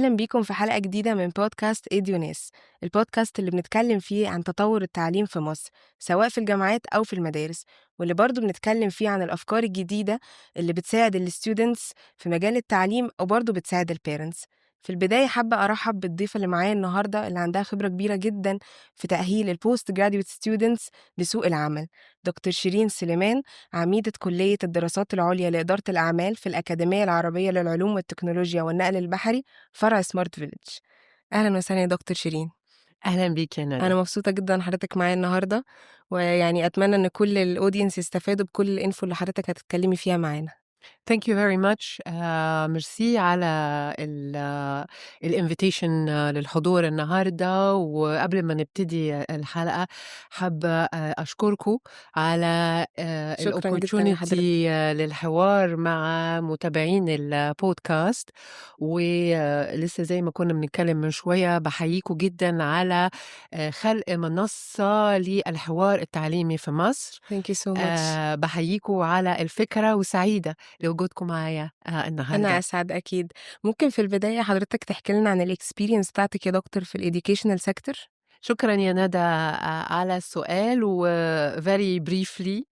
أهلا بيكم في حلقة جديدة من بودكاست إيديونيس، البودكاست اللي بنتكلم فيه عن تطور التعليم في مصر سواء في الجامعات أو في المدارس، واللي برضو بنتكلم فيه عن الأفكار الجديدة اللي بتساعد الستودنتس في مجال التعليم أو برضو بتساعد البيرنتس. في البداية حابة أرحب بالضيفة اللي معايا النهاردة اللي عندها خبرة كبيرة جدا في تأهيل البوست جراديويت ستودنتس لسوق العمل، دكتور شيرين سليمان، عميدة كلية الدراسات العليا لإدارة الأعمال في الأكاديمية العربية للعلوم والتكنولوجيا والنقل البحري فرع سمارت فيليج. أهلا وسهلا يا دكتور شيرين. أهلا بيك يا ندى. أنا مبسوطة جدا حضرتك معايا النهاردة، ويعني أتمنى إن كل الأودينس يستفادوا بكل الإنفو اللي حضرتك هتتكلمي فيها معانا. Thank you very much. ميرسي على الانفيتيشن للحضور النهارده. وقبل ما نبتدي الحلقة حابة أشكركم على شكرا جدا لحضرتك. الopportunity للحوار مع متابعين البودكاست. ولسه زي ما كنا بنتكلم من شوية بحييكم جدا على خلق منصة للحوار التعليمي في مصر. Thank you so much. بحييكم على الفكرة وسعيدة لوجودكم معايا أنا النهاردة. أسعد أكيد. ممكن في البداية حضرتك تحكي لنا عن الإكسبيرينس بتاعتك يا دكتور في الإديوكيشنال سيكتور؟ شكرا يا ندى على السؤال. و very briefly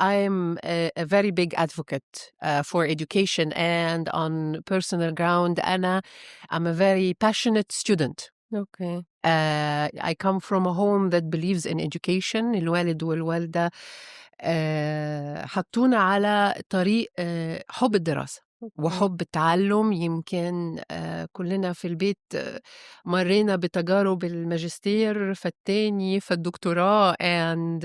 I'm a very big advocate for education, and on personal ground I'm a very passionate student. أوكي. I come from a home that believes in education. الوالد والوالدة حطونا على طريق حب الدراسة وحب التعلم. يمكن كلنا في البيت مرينا بتجارب الماجستير فالتاني فالدكتوراه and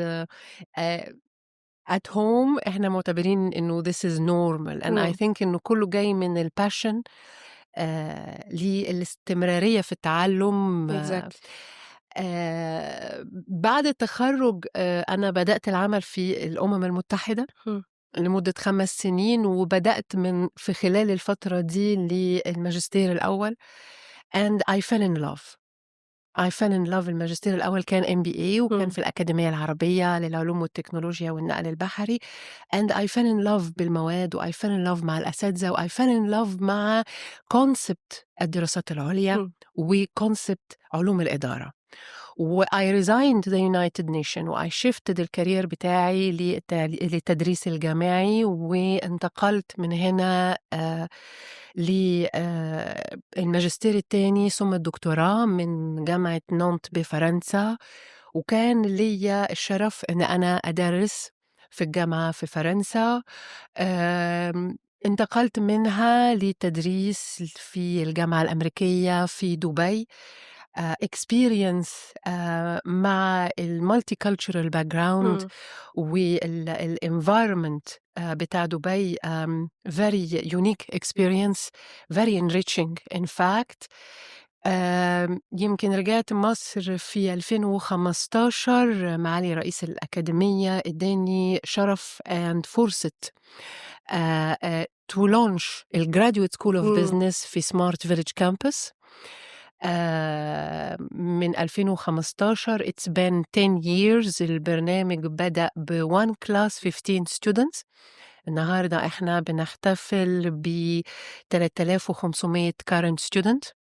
at home احنا معتبرين انه this is normal, and I think انه كله جاي من الباشن للاستمرارية في التعلم. Exactly. بعد التخرج أنا بدأت العمل في الأمم المتحدة لمدة 5 سنين، وبدأت في خلال الفترة دي للماجستير الأول and I fell in love. الماجستير الأول كان MBA وكان في الأكاديمية العربية للعلوم والتكنولوجيا والنقل البحري and I fell in love بالمواد و I fell in love مع الأساتذة و I fell in love مع concept الدراسات العليا وconcept علوم الإدارة. و I resigned the United Nations و I shifted الكارير بتاعي للتدريس الجامعي، وانتقلت من هنا للماجستير الثاني ثم الدكتوراه من جامعة نانت بفرنسا. وكان لي الشرف أن أنا أدرس في الجامعة في فرنسا. انتقلت منها للتدريس في الجامعة الأمريكية في دبي. experience مع المالتيكالتشرال باك جراوند والenvironment بتاع دبي very unique experience, very enriching in fact. يمكن رجعت مصر في 2015. معالي رئيس الأكاديمية اداني شرف and فرصة to launch الجراديويت سكول اوف بزنس في سمارت فيليج كامبس من 2015. It's been 10 years. البرنامج بدأ ب 1 class 15 students. النهاردة احنا بنحتفل ب 3500 current student.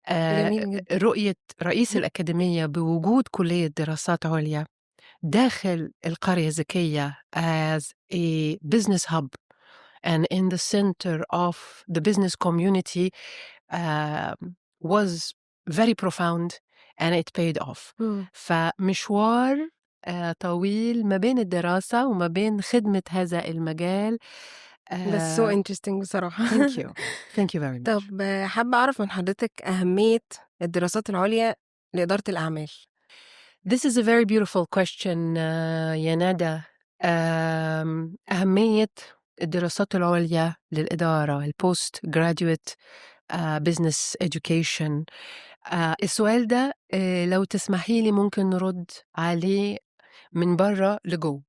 جميل جدا. رؤية رئيس الأكاديمية بوجود كلية دراسات عليا داخل القرية الذكية as a business hub and in the center of the business community was very profound and it paid off. فمشوار طويل ما بين الدراسة وما بين خدمة هذا المجال. بس so interesting بصراحة. Thank you. Thank you very much. طب حابة أعرف من حضرتك أهمية الدراسات العليا لإدارة الأعمال. This is a very beautiful question يا ندى. أهمية الدراسات العليا للإدارة البوست graduate business education. السؤال ده لو تسمحي لي ممكن نرد عليه من برا لجو.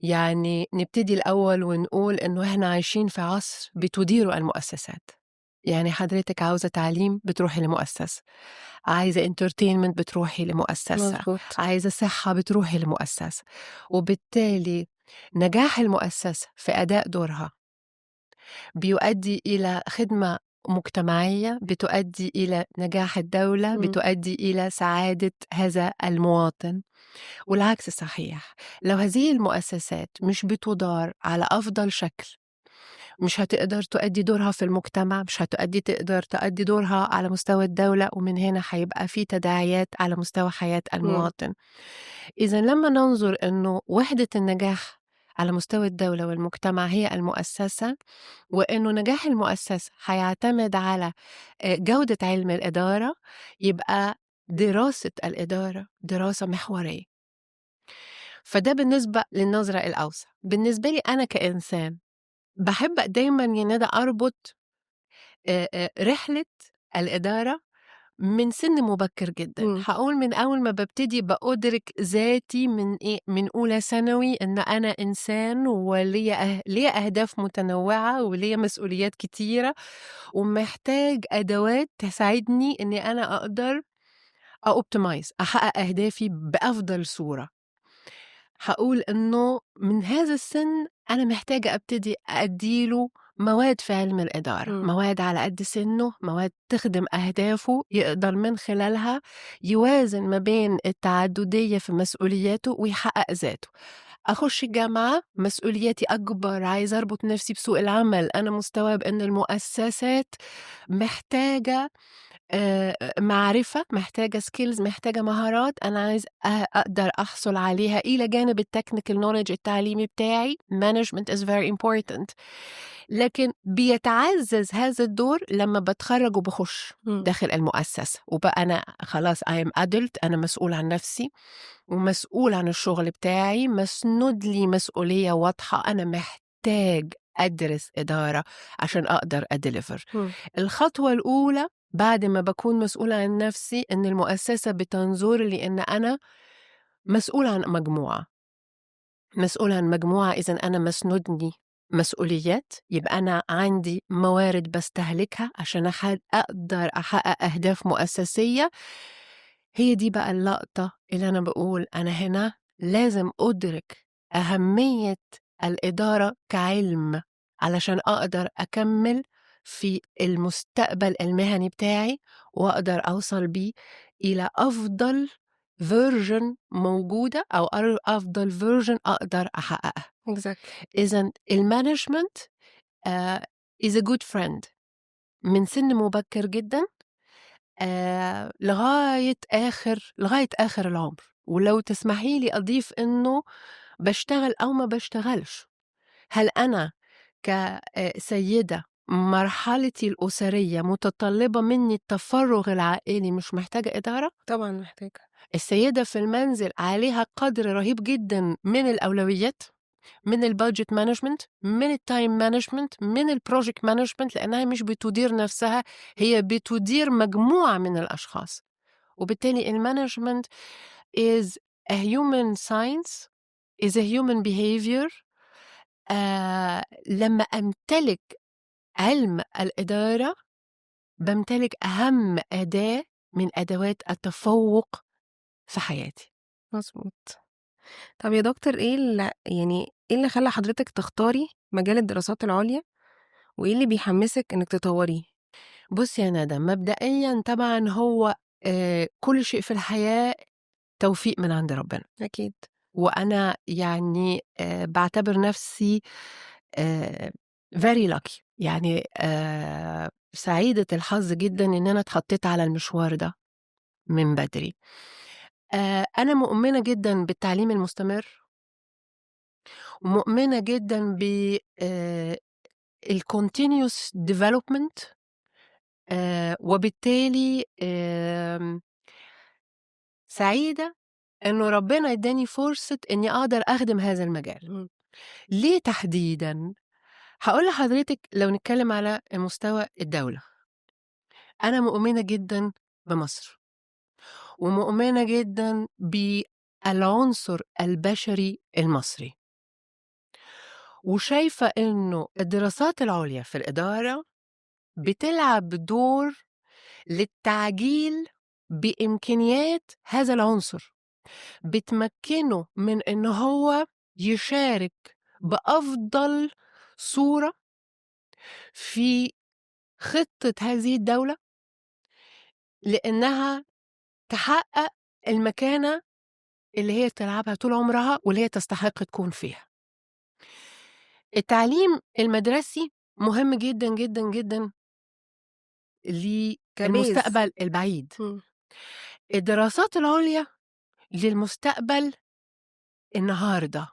يعني نبتدي الأول ونقول إنه إحنا عايشين في عصر بتديره المؤسسات. يعني حضرتك عاوزة تعليم بتروحي لمؤسسة، عايزة entertainment بتروحي لمؤسسة، مظبوط. عايزة صحة بتروحي لمؤسسة. وبالتالي نجاح المؤسسة في أداء دورها بيؤدي إلى خدمة مجتمعية بتؤدي إلى نجاح الدولة، إمم. بتؤدي إلى سعادة هذا المواطن. والعكس صحيح، لو هذه المؤسسات مش بتُدار على أفضل شكل، مش هتقدر تؤدي دورها في المجتمع، مش تقدر تؤدي دورها على مستوى الدولة، ومن هنا هيبقى في تداعيات على مستوى حياة إمم. المواطن. إذا لما ننظر إنه وحدة النجاح على مستوى الدولة والمجتمع هي المؤسسة، وإنه نجاح المؤسسة هيعتمد على جودة علم الإدارة، يبقى دراسة الإدارة دراسة محورية. فده بالنسبة للنظرة الأوسع. بالنسبة لي أنا كإنسان باحب دايمًا يا ندى أربط رحلة الإدارة من سِن مبكر جدًا. إمم. هاقول من أول ما بابتدي بأُدرك ذاتي من إيه، من أولى ثانوي إن أنا إنسان ليّا أهداف متنوعة وليّا مسؤوليات كتيرة، ومحتاج أدوات تساعدني إني أنا أقدر أoptimize أحقق أهدافي بأفضل صورة. هاقول إنه من هذا السِن أنا محتاجة أبتدي أدّي له مواد في علم الإدارة، إمم. مواد على قد سِنّه، مواد تخدم أهدافه، يقدر من خلالها يوازن ما بين التعدُّدية في مسؤولياته ويحقق ذاته. أخُش الجامعة مسؤولياتي أكبر، عايزة أربط نَفْسي بسوق العمل، أنا مستوعب إن المؤسسات محتاجة معرفة، محتاجة skills، محتاجة مهارات أنا عايز أقدر أحصل عليها إلى جانب الtechnical knowledge التعليمي بتاعي. management is very important. لكن بيتعزّز هذا الدور لمّا باتخرّج وباخُش إمم. داخل المؤسسة، وبقى أنا خلاص I am adult، أنا مسؤول عن نَفْسي ومسؤول عن الشغل بتاعي، مسنود لي مسؤولية واضحة، أنا محتاج أدرس إدارة عشان أقدر أdeliver. إمم. الخطوة الأولى بعد ما باكون مسؤولة عن نفسي إن المؤسسة بتنظر لي إن أنا مسؤولة عن مجموعة، مسؤولة عن مجموعة، إذًا أنا مسنودني مسؤوليات، يبقى أنا عندي موارد باستهلكها عشان أقدر أحقق أهداف مؤسسية. هي دي بقى اللقطة اللي أنا باقول أنا هنا لازم أدرك أهمية الإدارة كعلم علشان أقدر أكمّل في المستقبل المهني بتاعي، وأقدر أوصل بيه إلى أفضل version موجودة أو أفضل version أقدر أحققها. exactly. إذًا الmanagement آآ is a good friend من سِن مبكر جدًا لغاية آخر العمر. ولو تسمحي لي أضيف إنه باشتغل أو ما باشتغلش، هل أنا كسيدة مرحلتي الأسرية متطلبة مني التفرغ العائلي مش محتاجة إدارة؟ طبعًا محتاجة. السيدة في المنزل عليها قدر رهيب جدًا من الأولويات، من الbudget management، من الtime management، من الproject management، لأنها مش بتدير نفسها، هي بتدير مجموعة من الأشخاص. وبالتالي الmanagement is a human science، is a human behavior. لمّا أمتلك علم الإدارة، بامتلك أهم أداة من أدوات التفوق في حياتي. مضبوط. طب يا دكتور إيه اللي خلّى حضرتك تختاري مجال الدراسات العُليا، وإيه اللي بيحمّسِك إنِّك تطوّريه؟ بُصّي يا ندى، مبدئيًا طبعًا هو كل شيء في الحياة توفيق من عند ربنا، أكيد. وأنا يعني باعتبر نفسي آآ very lucky، يعني سعيدة الحظ جدًا إن أنا اتحطيت على المشوار ده من بدري. أنا مؤمنة جدًا بالتعليم المستمر، ومؤمنة جدًا الcontinuous development. وبالتالي سعيدة إنه ربنا ادّاني فرصة إني أقدر أخدم هذا المجال. إمم. ليه تحديدًا؟ هاقول لحضرتك لو نتكلم على مستوى الدولة، أنا مؤمنة جدًا بمصر، ومؤمنة جدًا بالعنصر البشري المصري، وشايفة إنه الدراسات العُليا في الإدارة بتلعب دور للتعجيل بإمكانيات هذا العنصر، بتمكنه من إن هو يشارك بأفضل صورة في خطة هذه الدولة لإنها تحقق المكانة اللي هي تلعبها طول عمرها واللي هي تستحق تكون فيها. التعليم المدرسي مهم جدًا، جدًا، جدًا كبيز. للمستقبل البعيد. الدراسات العُليا للمستقبل النهاردة.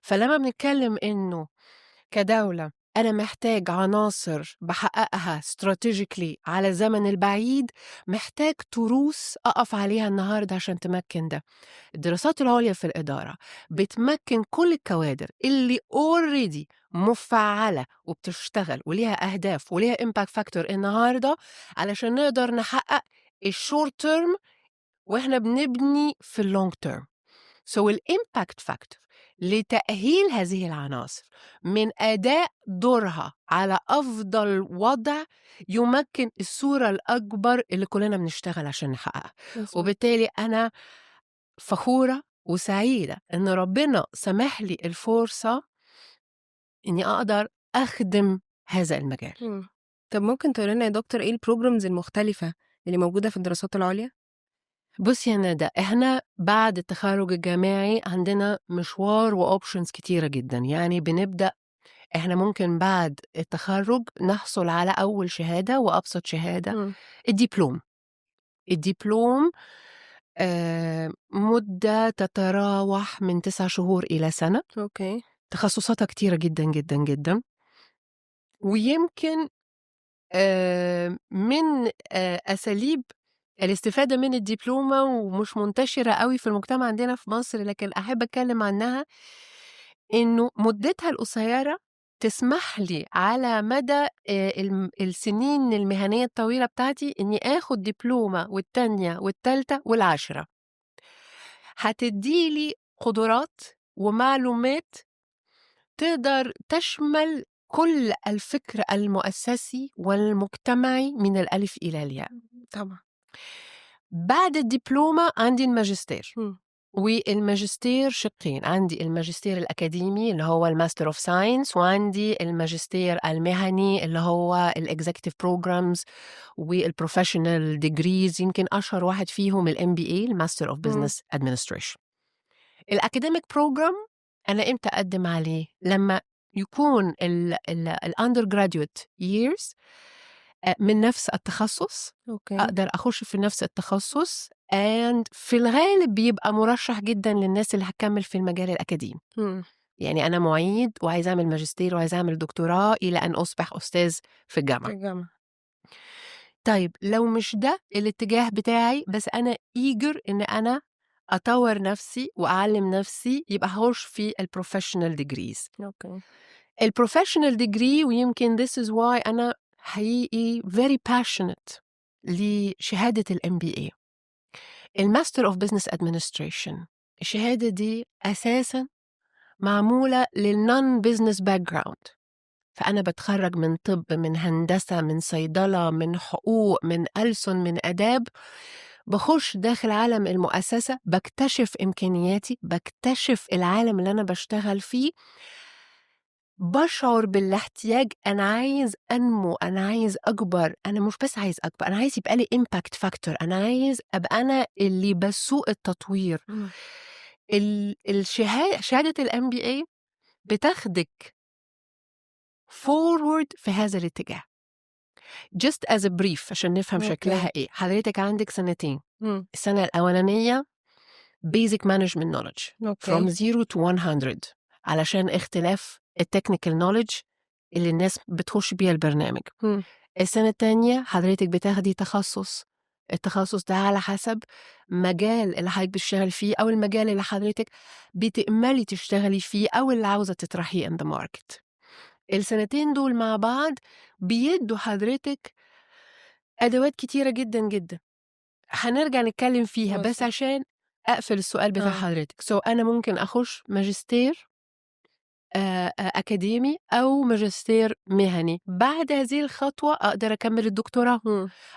فلمّا بنتكلم إنه كدولة أنا محتاج عناصر باحققها strategically على الزمن البعيد، محتاج تروس أقف عليها النهاردة عشان تمكن ده. الدراسات العُليا في الإدارة بتمكن كل الكوادر اللي already مفعّلة وبتشتغل وليها أهداف وليها impact factor النهاردة علشان نقدر نحقق الshort term وإحنا بنبني في الlong term. So الimpact factor لتأهيل هذه العناصر من أداء دورها على أفضل وضع يمكن الصورة الأكبر اللي كلنا بنشتغل عشان نحققها. وبالتالي أنا فخورة وسعيدة إن ربنا سمح لي الفرصة إني أقدر أخدم هذا المجال. طب ممكن تقول لنا يا دكتور إيه البروجرامز المختلفة اللي موجودة في الدراسات العُليا؟ بُصّي يا ندى، إحنا بعد التخرُّج الجامعي عندنا مشوار وoptions كتيرة جدًا، يعني بنبدأ إحنا ممكن بعد التخرُّج نحصل على أول شهادة وأبسط شهادة الدبلوم. الدبلوم مدة تتراوح من 9 شهور إلى سَنة، أوكي. تخصُّصاتها كتيرة جدًا، جدًا، جدًا، ويمكن من أساليب الاستفادة من الدبلومة ومش منتشرة أوي في المجتمع عندنا في مصر، لكن أحب أتكلم عنها، إنه مدتها القصيرة تسمح لي على مدى السنين المهنية الطويلة بتاعتي إني آخد دبلومة والتانية والتالتة والعاشرة. هتدّي لي قدرات ومعلومات تقدر تشمل كل الفكر المؤسسي والمجتمعي من الألف إلى الياء. طبعًا. بعد الدبلومة عندي الماجستير. والماجستير شقين، عندي الماجستير الأكاديمي اللي هو الMaster of Science وعندي الماجستير المهني اللي هو الExecutive Programs والprofessional degrees. يمكن أشهر واحد فيهم الMBA الMaster of Business Administration. الacademic program أنا إمتى أقدم عليه؟ لما يكون الundergraduate years من نفس التخصص. أوكي. أقدر أخش في نفس التخصص and في الغالب بيبقى مرشح جدا للناس اللي هتكمل في المجال الأكاديمي. يعني أنا معيد وعايزة أعمل ماجستير وعايزة أعمل دكتوراه إلى أن أصبح أستاذ في الجامعة. طيب لو مش ده الاتجاه بتاعي بس أنا eager إن أنا أطور نفسي وأعلم نفسي، يبقى هخش في البروفيشنال degrees. أوكي. البروفيشنال degree ويمكن this is why أنا حقيقي very passionate لشهادة الMBA الماستر of Business Administration. الشهادة دي أساساً معمولة للنون بيزنس باك جراوند، فأنا بتخرج من طب، من هندسة، من صيدلة، من حقوق، من ألسن، من آداب، بخش داخل عالم المؤسسة، بكتشف إمكانياتي، بكتشف العالم اللي أنا بشتغل فيه، بشعر بالاحتياج. أنا عايز أنمو، أنا عايز أكبر، أنا مش بس عايز أكبر، أنا عايز يبقى لي impact factor، أنا عايز أبقى أنا اللي بسوق التطوير. شهادة الMBA بتاخدك forward في هذا الاتجاه. just as a brief عشان نفهم شكلها إيه. حضرتك عندك سنتين. السنة الأولانية basic management knowledge from 0 to 100 علشان اختلاف التكنيكال knowledge اللي الناس بتخش بيها البرنامج. السنة التانية حضرتك بتاخدي تخصص. التخصص ده على حسب مجال اللي حضرتك بتشتغل فيه أو المجال اللي حضرتك بتأملي تشتغلي فيه أو اللي عاوزة تطرحيه in the market. السنتين دول مع بعض بيدوا حضرتك أدوات كتيرة جدا جدا هنرجع نتكلم فيها بس عشان أقفل السؤال بتاع حضرتك. أنا ممكن أخش ماجستير أكاديمي أو ماجستير مهني. بعد هذه الخطوة أقدر أكمل الدكتوراه.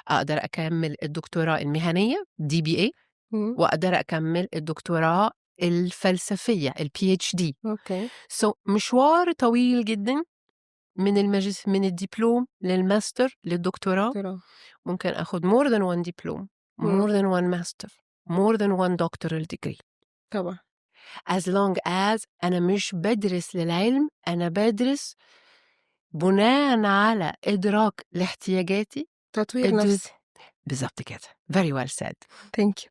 أقدر أكمل الدكتوراه المهنية DBA وأقدر أكمل الدكتوراه الفلسفية PhD. مشوار طويل جدا من الدبلوم للماستر للدكتوراه دكتوراه. ممكن آخد more than one diploma, إمم. more than one master, more than one doctoral degree. طبعًا. as long as أنا مش بادرس للعلم، أنا بادرس بناءً على إدراك لاحتياجاتي. تطوير إد نفسي. بالضبط كده. very well said. Thank you.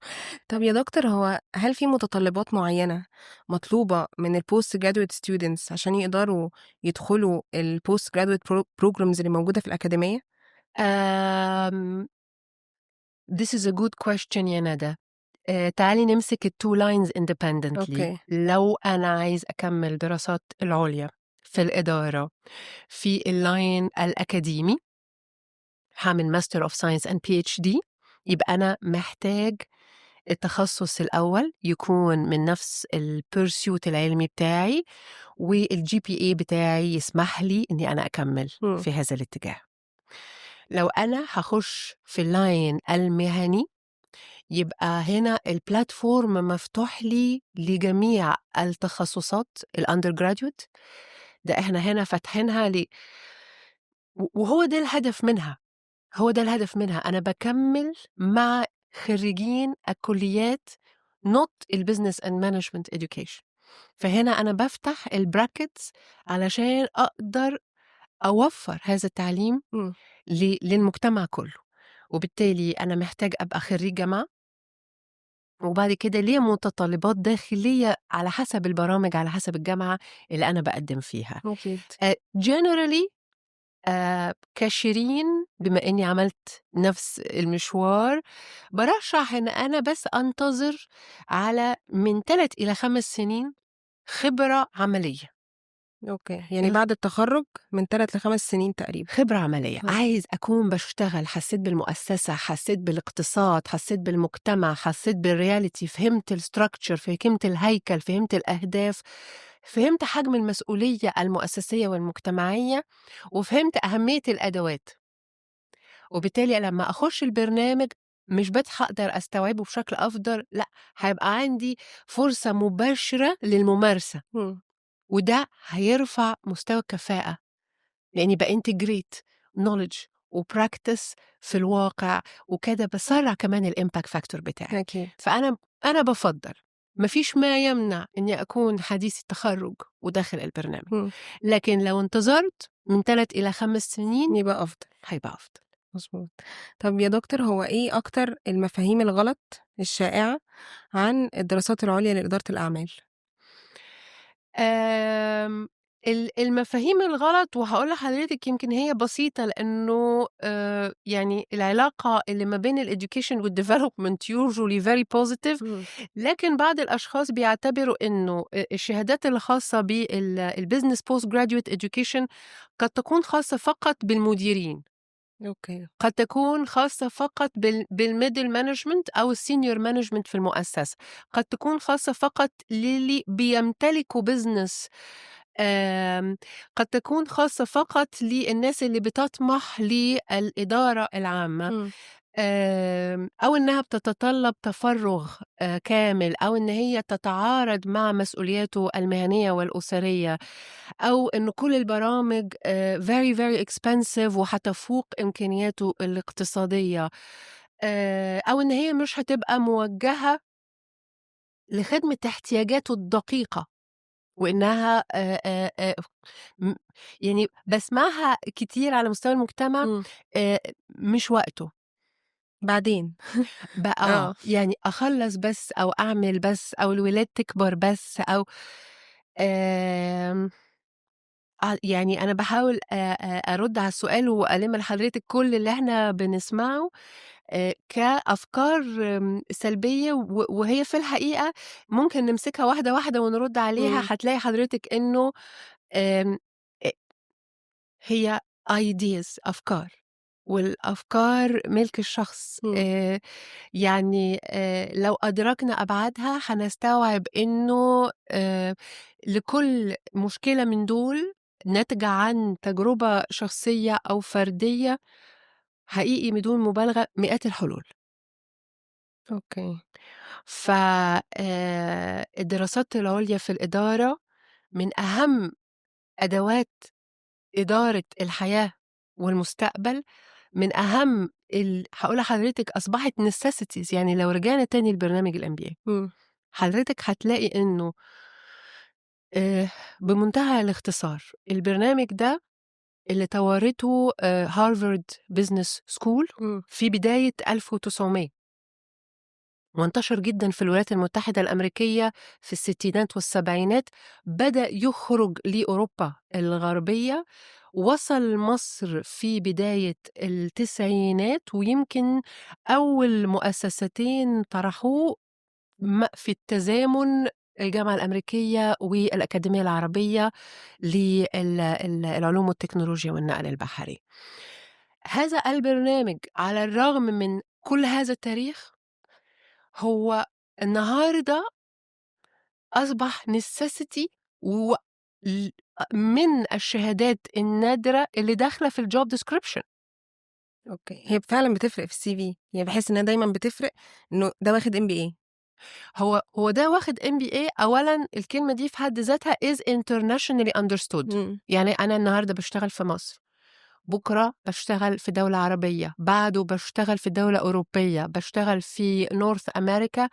طب يا دكتور، هل في متطلبات معيّنة مطلوبة من الpost graduate students عشان يقدروا يدخلوا الpost graduate programs اللي موجودة في الأكاديمية؟ آمم this is a good question يا ندى. تعالي نمسك ال2 lines independently. أوكي. لو أنا عايز أكمّل دراسات العُليا في الإدارة في الline الأكاديمي، هاعمل Master of Science and PhD، يبقى أنا محتاج التخصُّص الأول يكون من نفس الpursuit العلمي بتاعي، والGPA بتاعي يسمح لي إني أنا أكمّل إمم. في هذا الاتجاه. لو أنا هاخُش في الline المهني، يبقى هنا الplatform مفتوح لي لجميع التخصُّصات الundergraduate. ده إحنا هنا فاتحينها وهو ده الهدف منها، هو ده الهدف منها. أنا باكمّل مع خرّيجين الكُلّيات not الbusiness and management education. فهنا أنا بافتح الbrackets علشان أقدر أوفّر هذا التعليم إمم. للمجتمع كُلّه. وبالتالي أنا محتاج أبقى خرّيج جامعة، وبعد كده ليّا متطلبات داخلية على حسب البرامج، على حسب الجامعة اللي أنا باقدّم فيها. أكيد. generally كشيرين، بما إني عملت نفس المشوار، بارشّح إن أنا بس أنتظر على من 3 إلى 5 سنين خبرة عملية. أوكي. يعني بعد التخرُّج من 3 ل5 سنين تقريبًا. خبرة عملية، آه. عايز أكون باشتغل، حسّيت بالمؤسسة، حسّيت بالاقتصاد، حسّيت بالمجتمع، حسّيت بالreality، فهمت الstructure، فهمت الهيكل، فهمت الأهداف، فهمت حجم المسؤولية المؤسسية والمجتمعية، وفهمت أهمية الأدوات. وبالتالي لمّا أخُش البرنامج مش بس هاقدر أستوعبه بشكل أفضل، لأ، هيبقى عندي فرصة مباشرة للممارسة، إمم. وده هيرفع مستوى الكفاءة، لإني بintegrate knowledge وpractice في الواقع، وكده باسرّع كمان الimpact factor بتاعي. أكيد. فأنا بافضّل، ما فيش ما يمنع إني أكون حديث التخرُّج وداخل البرنامج، إمم. لكن لو انتظرت من 3 إلى 5 سنين يبقى أفضل. هيبقى أفضل. مضبوط. طب يا دكتور، هو إيه أكتر المفاهيم الغلط الشائعة عن الدراسات العُليا لإدارة الأعمال؟ آمم المفاهيم الغلط، وهاقول لحضرتِك يمكن هي بسيطة، لإنه يعني العلاقة اللي ما بين الeducation والdevelopment usually very positive، إمم. لكن بعض الأشخاص بيعتبروا إنه الشهادات الخاصة الbusiness postgraduate education قد تكون خاصة فقط بالمديرين، أوكي. قد تكون خاصة فقط بالmiddle management أو الsenior management في المؤسسة، قد تكون خاصة فقط للي بيمتلكوا business، قد تكون خاصة فقط للناس اللي بتطمح للإدارة العامة، إمم. أو إنها بتتطلب تفرُّغ كامل، أو إن هي تتعارض مع مسؤولياته المهنية والأسرية، أو إن كل البرامج very very expensive وهتفوق إمكانياته الاقتصادية، أو إن هي مش هتبقى موجهة لخدمة احتياجاته الدقيقة، وإنها م يعني باسمعها كتير على مستوى المجتمع، إمم. مش وقته. بعدين. آه. يعني أخلّص بس أو أعمل بس أو الولاد تكبر بس أو آمم يعني أنا باحاول أرُد على السؤال وألِم لحضرتِك كل اللي إحنا بنسمعه كأفكار سلبية، وهي في الحقيقة ممكن نمسكها واحدة، واحدة ونرُد عليها، إمم. هتلاقي حضرتِك إنه آمم أ هي ideas، أفكار، والأفكار مِلك الشخص. إمم. يعني لو أدركنا أبعادها هنستوعب إنه لكل مشكلة من دول ناتجة عن تجربة شخصية أو فردية، حقيقي بدون مبالغة مئات الحلول. أوكي. ف الدراسات العُليا في الإدارة من أهم أدوات إدارة الحياة والمستقبل من أهم هاقول لحضرتك أصبحت necessities. يعني لو رجعنا تاني لبرنامج الMBA حضرتك هتلاقي إنه بمنتهى الاختصار البرنامج ده اللي طورته هارفارد بزنس سكول في بداية 1900 وانتشر جدا في الولايات المتحدة الأمريكية في الستينات والسبعينات، بدأ يخرج لأوروبا الغربية، وصل مصر في بداية التسعينات، ويمكن أول مؤسستين طرحوه في التزامن الجامعة الأمريكية والأكاديمية العربية للعلوم والتكنولوجيا والنقل البحري. هذا البرنامج على الرغم من كل هذا التاريخ هو النهاردة أصبح necessity من الشهادات النادرة اللي داخلة في الجوب description. أوكي، هي فعلًا بتفرق في الCV، يعني باحس إنها دايمًا بتفرق إنه ده واخد MBA. هو ده واخد MBA. أولًا الكلمة دي في حد ذاتها is internationally understood. يعني أنا النهاردة باشتغل في مصر، بكرة باشتغل في دولة عربية، بعده باشتغل في دولة أوروبية، باشتغل في North America.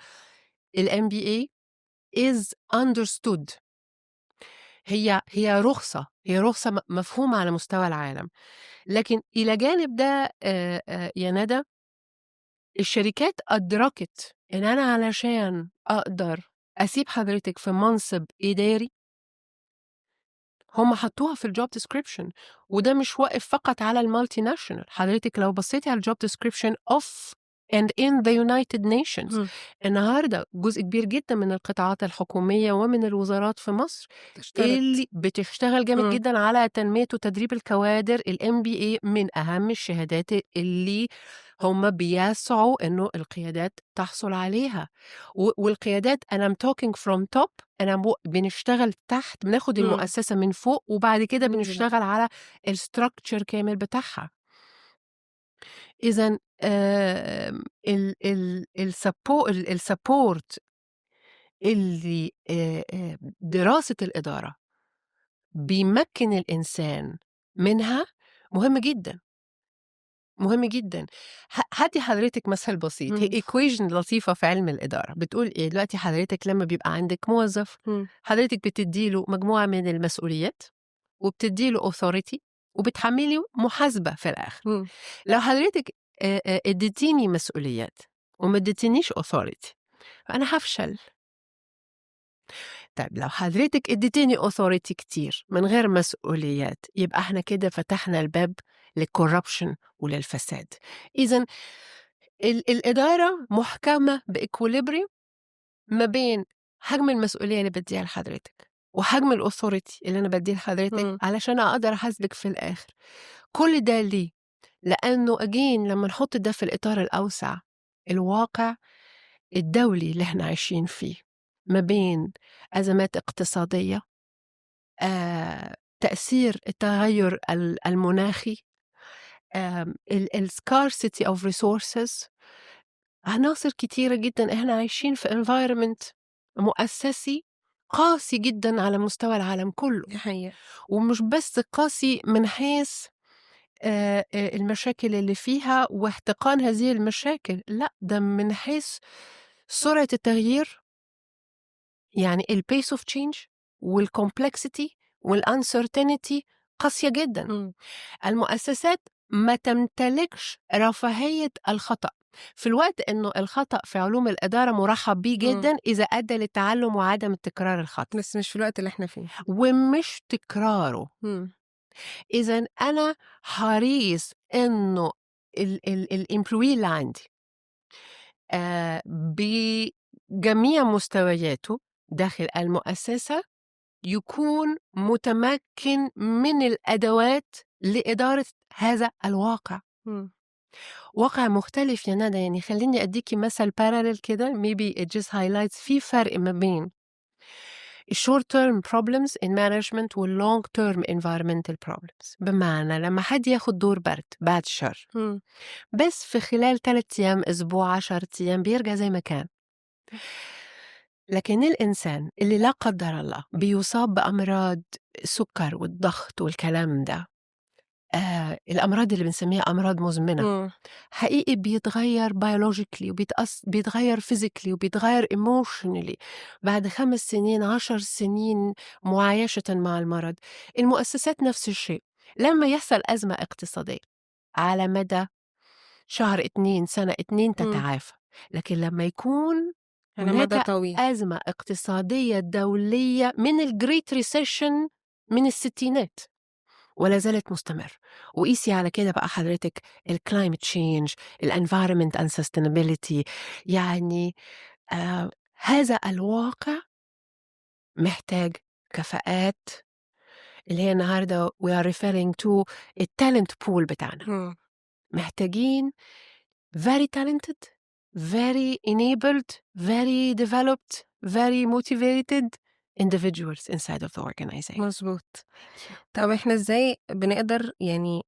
الMBA is understood. هي رخصة مفهومة على مستوى العالم. لكن إلى جانب ده يا ندى، الشركات أدركت إن أنا علشان أقدر أسيب حضرتك في منصب إداري هم حطوها في الجوب ديسكريبشن. وده مش واقف فقط على المالتي ناشونال. حضرتك لو بصيتي على الجوب ديسكريبشن اوف and in the United Nations النهارده جزء كبير جدا من القطاعات الحكومية ومن الوزارات في مصر اللي بتشتغل جامد جدا على تنمية وتدريب الكوادر. الMBA من أهم الشهادات اللي هم بيسعوا إنه القيادات تحصل عليها. والقيادات أنا talking from top، أنا بنشتغل تحت، بناخد المؤسسة من فوق وبعد كده بنشتغل على الستراكتشر كامل بتاعها. إذن السبورت اللي دراسة الإدارة بيمكن الإنسان منها مهم جدا، مهم جدا. هدي حضرتك مثل بسيط. هي equation لطيفة في علم الإدارة بتقول إيه؟ دلوقتي حضرتك لما بيبقى عندك موظف حضرتك بتديله مجموعة من المسؤوليات وبتديله authority وبتحمله محاسبة في الآخر. لو حضرتك اديتيني مسؤوليات وما اديتينيش authority فأنا هفشل. طيب لو حضرتك اديتيني authority كتير من غير مسؤوليات يبقى احنا كده فتحنا الباب للcorruption وللفساد. إذن الإدارة محكمة بإكوليبريم ما بين حجم المسؤولية اللي بديها لحضرتك وحجم الأثوريتي اللي أنا بديه لحضرتك علشان أقدر أحاسبك في الآخر. كل ده ليه؟ لأنه أجين لما نحط ده في الإطار الأوسع، الواقع الدولي اللي احنا عايشين فيه ما بين أزمات اقتصادية، تأثير التغير المناخي، السكارسيتي of resources، عناصر كتيرة جدا. احنا عايشين في environment مؤسسي قاسي جدا على مستوى العالم كله. دي حقيقة. ومش بس قاسي من حيث المشاكل اللي فيها واحتقان هذه المشاكل، لا ده من حيث سرعة التغيير. يعني البيس اوف تشينج والكومبلكسيتي والانسرتينيتي قاسية جدا. المؤسسات ما تمتلكش رفاهية الخطأ، في الوقت انه الخطأ في علوم الإدارة مرحب بيه جدا إذا أدى للتعلم وعدم التكرار الخطأ، بس مش في الوقت اللي احنا فيه ومش تكراره. إذن أنا حريص إنه الإمبلوي اللي عندي بجميع مستوياته داخل المؤسسة يكون متمكن من الأدوات لإدارة هذا الواقع. واقع مختلف يا ندى. يعني خليني أديكي مثل parallel كده maybe it just highlights في فرق ما بين short term problems in management و long term environmental problems. بمعنى لما حد ياخد دور برد بعد شر بس في خلال 3 أيام أسبوع 10 أيام بيرجع زي ما كان. لكن الإنسان اللي لا قدر الله بيصاب بأمراض السكر والضغط والكلام ده، الأمراض اللي بنسميها أمراض مزمنة، إمم. حقيقي بيتغير biologically بيتغير physically وبيتغير emotionally بعد 5 سنين 10 سنين معايشة مع المرض. المؤسسات نفس الشيء. لما يحصل أزمة اقتصادية على مدى شهر 2 سنة 2 إمم. تتعافى، لكن لما يكون على مدى هناك طويل. أزمة اقتصادية دولية من الجريت ريسيشن من الستينات ولا زالت مستمر. وقيسي على كده بقى حضرتك الكلايمت تشينج، الانفايرمنت اند سستينابيليتي، يعني هذا الواقع محتاج كفاءات اللي هي النهارده we are referring to التالنت بول بتاعنا. إمم. محتاجين very talented, very enabled, very developed, very motivated individuals inside of the organization. مضبوط. طب إحنا إزاي بنقدر يعني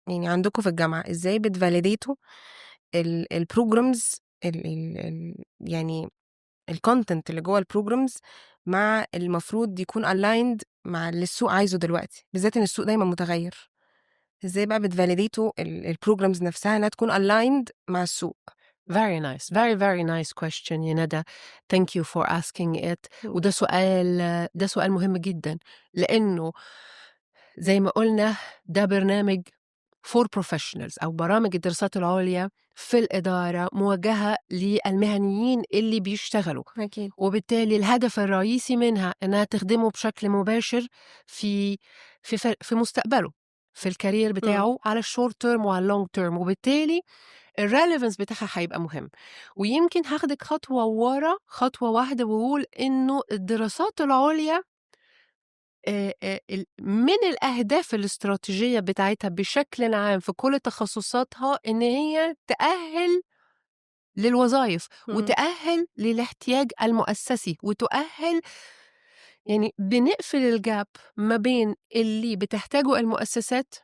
عندكم في الجامعة إزاي بتvalidate الprograms يعني الcontent اللي جوّه الprograms مع المفروض يكون aligned مع اللي السوق عايزه دلوقتي، بالذات إن السوق دايمًا متغيّر، إزاي بقى بتvalidate الprograms نفسها إنها تكون aligned مع السوق؟ Very nice. Very, very nice question يا ندى. Thank you for asking it. إمم. ده سؤال مهم جدًا، لإنه زي ما قُلنا ده برنامج for professionals أو برامج الدراسات العُليا في الإدارة موجهة للمهنيين اللي بيشتغلوا، أكيد. وبالتالي الهدف الرئيسي منها إنها تخدمه بشكل مباشر في مستقبله، في الcareer إمم. بتاعه على الshort term وعلى الlong term، وبالتالي الrelevance بتاعها هيبقى مهم. ويمكن هاخدِك خطوة ورا، خطوة واحدة وأقول إنه الدراسات العُليا من الأهداف الاستراتيجية بتاعتها بشكلٍ عام في كل تخصصاتها إن هي تأهِّل للوظايف، إمم. وتأهِّل للاحتياج المؤسسي، يعني بنقفل الgap ما بين اللي بتحتاجه المؤسسات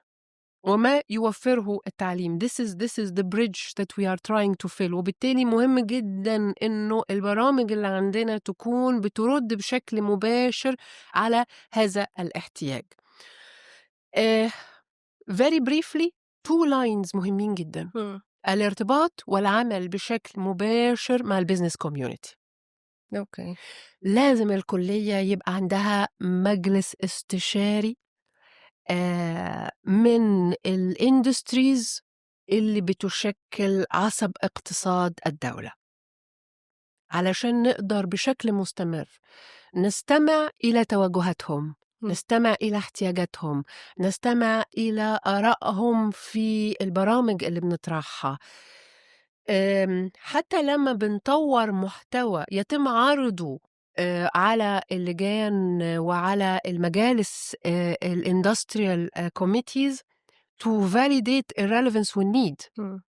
وما يوفّره التعليم. This is the bridge that we are trying to fill. وبالتالي مهم جدًا إنه البرامج اللي عندنا تكون بترُد بشكل مباشر على هذا الاحتياج. آآ very briefly 2 lines مهمين جدًا، إمم. الارتباط والعمل بشكل مباشر مع الbusiness community. أوكي. لازم الكلية يبقى عندها مجلس استشاري من الindustries اللي بتشكل عصب اقتصاد الدولة، علشان نقدر بشكل مستمر نستمع إلى توجهاتهم، إمم. نستمع إلى احتياجاتهم، نستمع إلى آرائهم في البرامج اللي بنطرحها. حتى لما بنطور محتوى يتم عرضه على اللجان وعلى المجالس الindustrial committees to validate الrelevance والneed. إمم.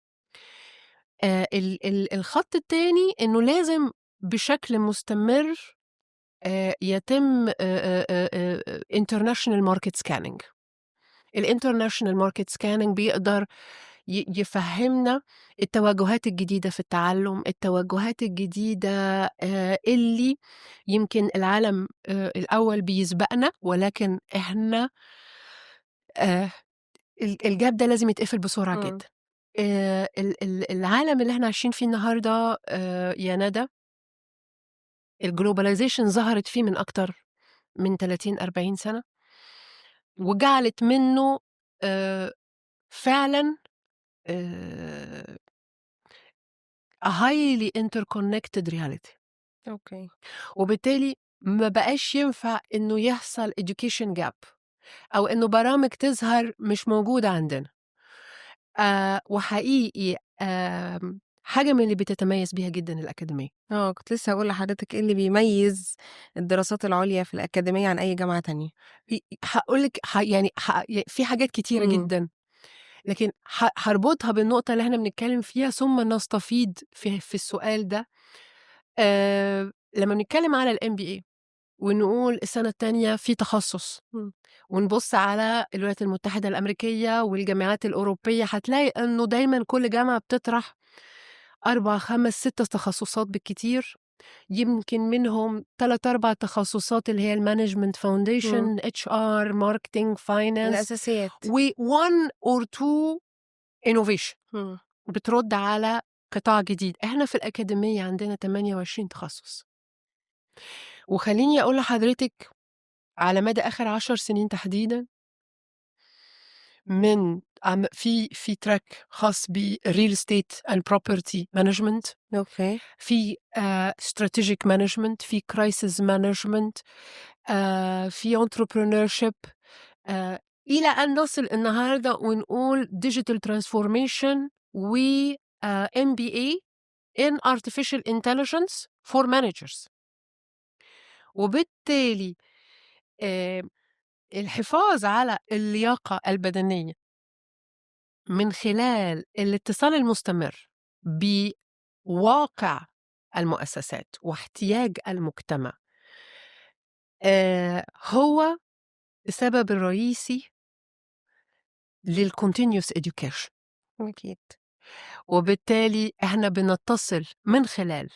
الخط التاني إنه لازم بشكل مستمر يتم international market scanning. الinternational market scanning بيقدر يفهمنا التوجهات الجديدة في التعلم، التوجهات الجديدة اللي يمكن العالم الأول بيسبقنا، ولكن إحنا الجاب ده لازم يتقفل بسرعة إمم. جدا. العالم اللي احنا عايشين فيه النهاردة يا ندى، الجلوباليزيشن ظهرت فيه من أكتر من 30-40 سنة، وجعلت منه فعلا a highly interconnected reality. أوكي. وبالتالي ما بقاش ينفع إنه يحصل education gap أو إنه برامج تظهر مش موجودة عندنا. وحقيقي حاجة من اللي بتتميز بيها جدًا الأكاديمية. كنت لسه هاقول لحضرتك إيه اللي بيميز الدراسات العُليا في الأكاديمية عن أي جامعة تانية؟ هاقول لِك يعني في حاجات كتيرة إمم. جدًا، لكن هاربطها بالنقطة اللي إحنا بنتكلم فيها ثم نستفيض في السؤال ده. لمّا بنتكلم على الMBA ونقول السنة التانية في تخصُّص، إمم. ونبُص على الولايات المتحدة الأمريكية والجامعات الأوروبية، هتلاقي إنه دايمًا كل جامعة بتطرح 4، 5، 6 تخصُّصات بالكتير، يمكن منهم 3-4 تخصصات اللي هي المانجمنت فاونديشن، HR، ماركتينج، فاينانس، الأساسيات. و1 or 2 innovation بترد على قطاع جديد. احنا في الأكاديمية عندنا 28 تخصص، وخليني أقول لحضرتك على مدى آخر 10 سنين تحديدا، من في تراك خاص بالريل استيت اند بروبرتي مانجمنت، أوكي. في strategic management، في crisis management، في entrepreneurship، إلى أن نصل النهاردة ونقول digital transformation و MBA in artificial intelligence for managers. وبالتالي الحفاظ على اللياقة البدنية من خلال الاتصال المستمر بواقع المؤسسات واحتياج المجتمع هو السبب الرئيسي للcontinuous education. أكيد. وبالتالي احنا بنتصل من خلال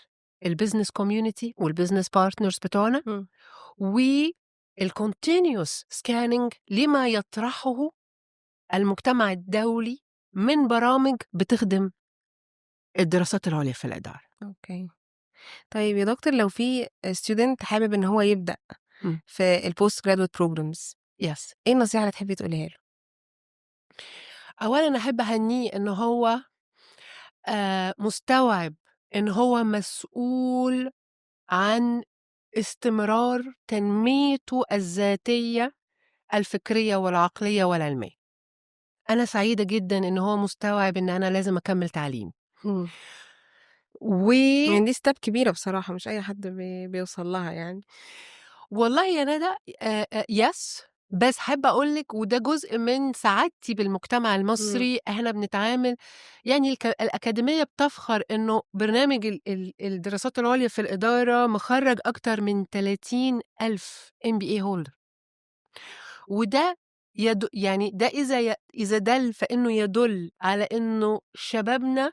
البيزنس كوميونيتي والبيزنس بارتنرز بتوعنا والcontinuous scanning لما يطرحه المجتمع الدولي من برامج بتخدم الدراسات العليا في الإدارة. أوكي. طيب يا دكتور، لو في student حابب إن هو يبدأ في البوست جرادويت بروجرامز، يس، إيه النصيحة اللي تحبي تقوليها له؟ أولا أحب أهنيه إن هو مستوعب إن هو مسؤول عن استمرار تنميته الذاتية الفكرية والعقلية والعلمية. أنا سعيدة جدا إن هو مستوعب إن أنا لازم أكمل تعليم. يعني دي ستاب كبيرة بصراحة، مش أي حد بيوصل لها يعني. والله يا ندى يس، بس حابة أقولك وده جزء من سعادتي بالمجتمع المصري. احنا بنتعامل يعني الأكاديمية بتفخر إنه برنامج الدراسات العليا في الإدارة مخرج أكتر من 30,000 MBA holder، وده يعني ده إذا دل فإنه يدل على إنه شبابنا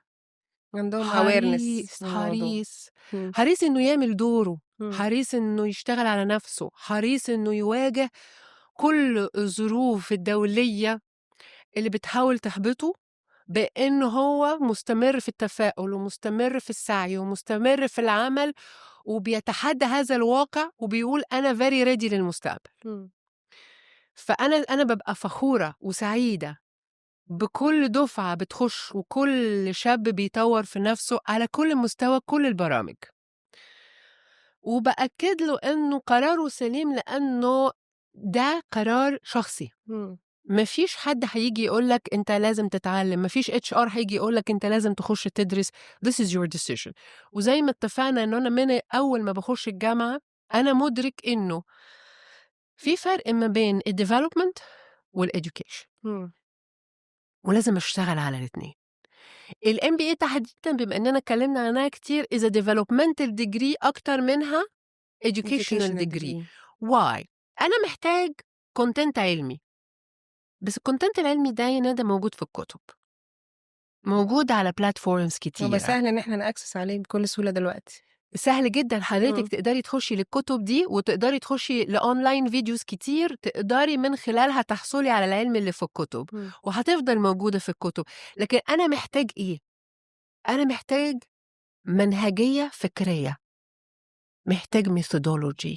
عندهم awareness حريص للموضوع. حريص إنه يعمل دوره، حريص إنه يشتغل على نفسه، حريص إنه يواجه كل الظروف الدولية اللي بتحاول تحبطه، بإنه هو مستمر في التفاؤل ومستمر في السعي ومستمر في العمل، وبيتحدى هذا الواقع وبيقول أنا very ready للمستقبل. فأنا ببقى فخورة وسعيدة بكل دفعة بتخش وكل شاب بيطور في نفسه على كل مستوى كل البرامج، وبأكد له إنه قراره سليم لأنه ده قرار شخصي. مفيش حد هيجي يقولك أنت لازم تتعلم، مفيش HR هيجي يقولك أنت لازم تخش تدرس. This is your decision. وزي ما اتفقنا إنه أنا من أول ما بخش الجامعة أنا مدرك إنه في فرق ما بين الديفلوبمنت والإدوكيشن، ولازم أشتغل على الاثنين. MBA تحديدا بما إننا اتكلمنا عنها كتير إذا developmental degree أكتر منها educational degree. Why؟ أنا محتاج كونتنت علمي، بس الكونتنت العلمي ده ينادى موجود في الكتب، موجود على بلاتفورمز كتيرة، بس سهل إن احنا نأكسس عليه بكل سهولة دلوقتي. سهل جدا حضرتك تقدري تخشي للكتب دي وتقدري تخشي لأونلاين فيديوز كتير تقدري من خلالها تحصلي على العلم اللي في الكتب وهتفضل موجودة في الكتب. لكن أنا محتاج إيه؟ أنا محتاج منهجية فكرية، محتاج methodology،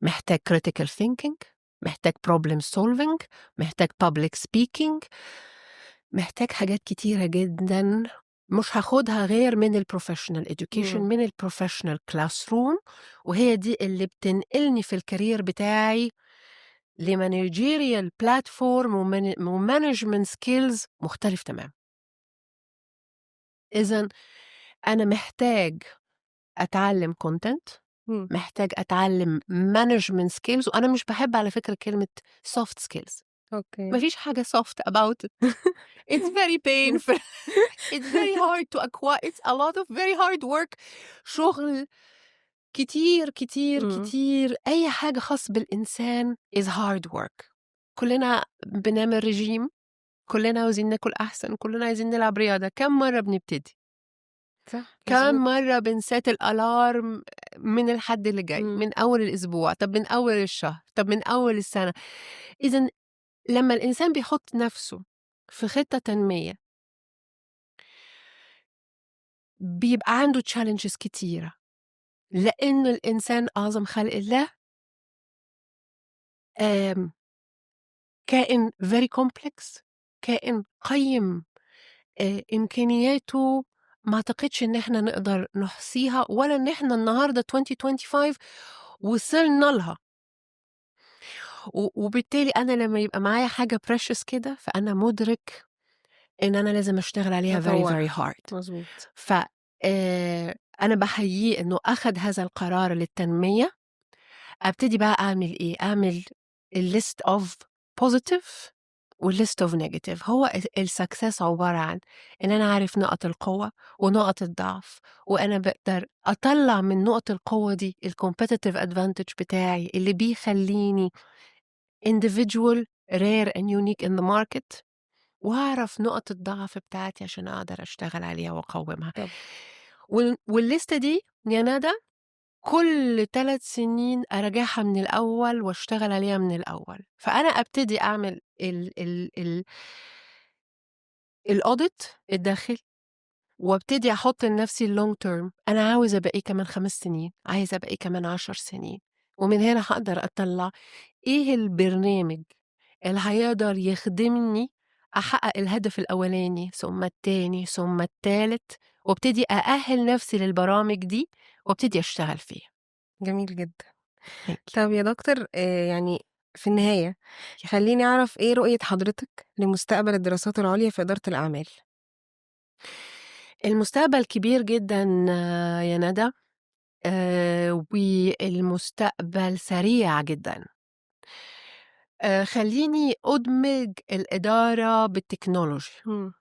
محتاج critical thinking، محتاج problem solving، محتاج public speaking، محتاج حاجات كتيرة جدا مش هاخدها غير من البروفيشنال education، من البروفيشنال كلاس روم، وهي دي اللي بتنقلني في الكارير بتاعي لمانجيريال بلاتفورم ومانجمنت سكيلز مختلف تمام. إذن أنا محتاج أتعلم كونتنت، محتاج أتعلم management skills، وأنا مش بحب على فكرة كلمة soft skills. مفيش حاجة soft about it. It's very painful. It's very hard to acquire. It's a lot of very hard work. شغل كتير كتير كتير. أي حاجة خاص بالإنسان is hard work. كلنا بنعمل رجيم، كلنا عاوزين ناكل أحسن، كلنا عايزين نلعب رياضة. كم مرة بنبتدي؟ صح، كم مضبوط. مرة بنسيت الألارم من الحد اللي جاي، إمم. من أول الأسبوع، طب من أول الشهر، طب من أول السنة. إذن لمّا الإنسان بيحُط نَفْسه في خطة تنمية، بيبقى عنده challenges كتيرة، لإنه الإنسان أعظم خلق الله آمم كائن very complex، كائن قيّم، إمكانياته ما أعتقدش إن إحنا نقدر نحصيها ولا إن إحنا النهارده 2025 وصلنا لها. وبالتالي أنا لمّا يبقى معايا حاجة precious كده، فأنا مُدرك إن أنا لازم أشتغل عليها very تطوّرها. very hard. مضبوط. ف أنا باحييه إنه أخد هذا القرار للتنمية. أبتدي بقى أعمل إيه، أعمل الlist of positive والlist of negative. هو الsuccess عبارة عن إن أنا عارف نقط القوة ونقط الضعف، وأنا باقدر أطلّع من نقط القوة دي الcompetitive advantage بتاعي اللي بيخلّيني individual rare and unique in the market، وأعرف نقط الضعف بتاعتي عشان أقدر أشتغل عليها وأقوّمها. طبعًا. والليستة دي يا ندى كل 3 سنين أراجعها من الأول وأشتغل عليها من الأول. فأنا أبتدي أعمل ال الaudit الداخلي، وابتدي أحُط لنفسي الlong term. أنا عاوز أبقى إيه كمان 5 سنين، عايز أبقى إيه كمان 10 سنين، ومن هنا هاقدر أطلّع إيه البرنامج اللي هيقدر يخدمني أحقق الهدف الأولاني، ثم التاني، ثم التالت، وابتدي أأهِّل نفسي للبرامج دي وابتدي أشتغل فيها. جميل جدًا. Thank you. طب يا دكتور، يعني في النهاية خلّيني أعرف إيه رؤية حضرتك لمستقبل الدراسات العُليا في إدارة الأعمال؟ المستقبل كبير جدًا يا ندى، والمستقبل سريع جدًا. خلّيني أدمج الإدارة بالتكنولوجيا، إمم.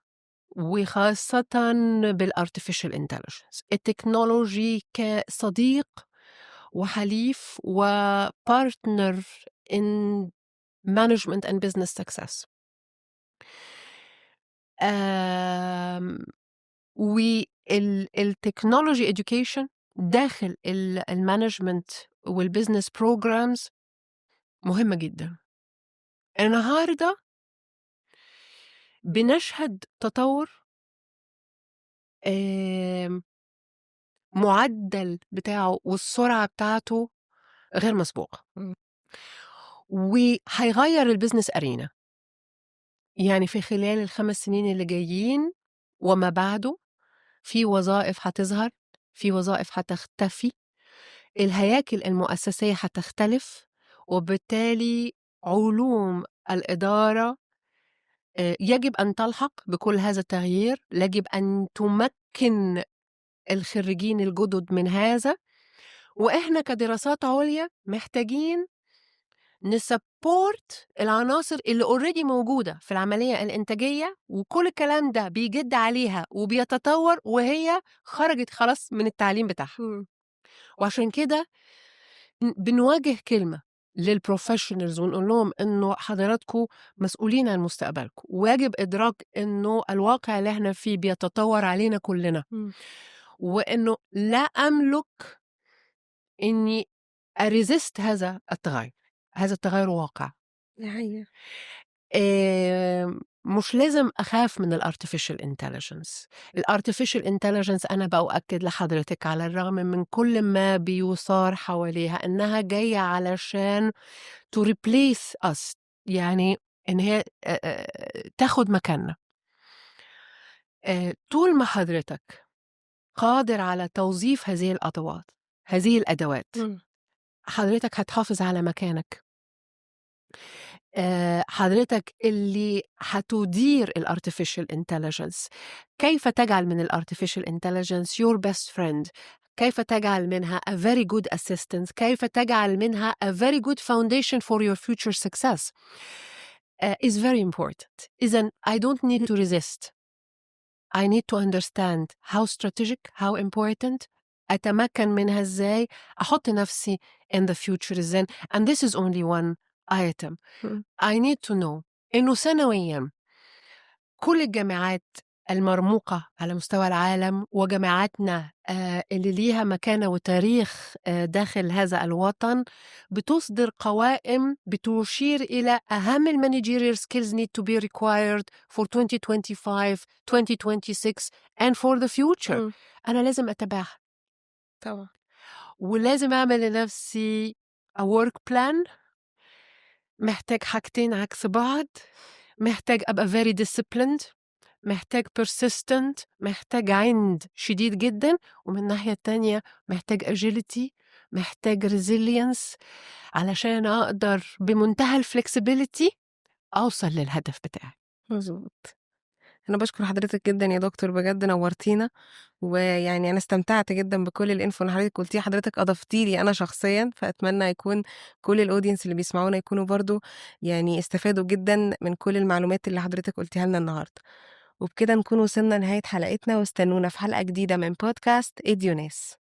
وخاصةً بالartificial intelligence. التكنولوجي كصديق وحليف وpartner in management and business success. آمم الtechnology education داخل الmanagement والbusiness programs مهمة جدًا. النهارده بنشهد تطوّر آمم معدّل بتاعه والسرعة بتاعته غير مسبوقة، إمم. وهيغيّر الbusiness arena. يعني في خلال ال5 سنين اللي جايين وما بعده، في وظائف هتظهر، في وظائف هتختفي، الهياكل المؤسسية هتختلف، وبالتالي علوم الإدارة يجب أن تلحق بكل هذا التغيير، يجب أن تمكن الخريجين الجدد من هذا، وإحنا كدراسات عليا محتاجين نسبورت العناصر اللي already موجودة في العملية الإنتاجية، وكل الكلام ده بيجد عليها وبيتطور وهي خرجت خلاص من التعليم بتاعها. إمم. وعشان كده بنواجه كلمة للprofessionals ونقول لهم إنه حضراتكم مسؤولين عن مستقبلكم، ويجب إدراك إنه الواقع اللي إحنا فيه بيتطور علينا كلنا، إمم. وإنه لا أملك إني أresist هذا التغير. هذا التغير واقع. دي حقيقة. مش لازم أخاف من الartificial intelligence. الartificial intelligence أنا بأؤكد لحضرتك على الرغم من كل ما بيُثار حواليها إنها جاية علشان to replace us، يعني إن هي تاخد مكاننا. طول ما حضرتك قادر على توظيف هذه الأدوات، إمم. حضرتك هتحافظ على مكانك. حضرتك اللي هتدير الartificial intelligence. كيف تجعل من الartificial intelligence your best friend؟ كيف تجعل منها a very good assistant؟ كيف تجعل منها a very good foundation for your future success is very important. إذن I don't need to resist. I need to understand how strategic, how important، أتمكن منها إزاي، أحط نفسي in the future إزاي. And this is only one item. إمم. I need to know إنه سنوياً كل الجامعات المرموقة على مستوى العالم، وجامعاتنا اللي ليها مكانة وتاريخ داخل هذا الوطن بتصدر قوائم بتشير إلى أهم managerial skills need to be required for 2025, 2026 and for the future. أنا لازم أتابعها طبعا. ولازم أعمل لنفسي a work plan. محتاج حاجتين عكس بعض، محتاج أبقى very disciplined، محتاج persistent، محتاج عند شديد جدا، ومن الناحية التانية محتاج agility، محتاج resilience علشان أقدر بمنتهى الفلكسبيليتي أوصل للهدف بتاعي. مظبوط. أنا بشكر حضرتك جدا يا دكتور، بجد نورتينا، ويعني أنا استمتعت جدا بكل الإنفو اللي حضرتك قلتيه، حضرتك أضفتي لي أنا شخصيا، فأتمنى يكون كل الأودينس اللي بيسمعونا يكونوا برضو يعني استفادوا جدا من كل المعلومات اللي حضرتك قلتيها لنا النهاردة. وبكده نكون وصلنا لنهاية حلقتنا، واستنونا في حلقة جديدة من بودكاست إديونيس.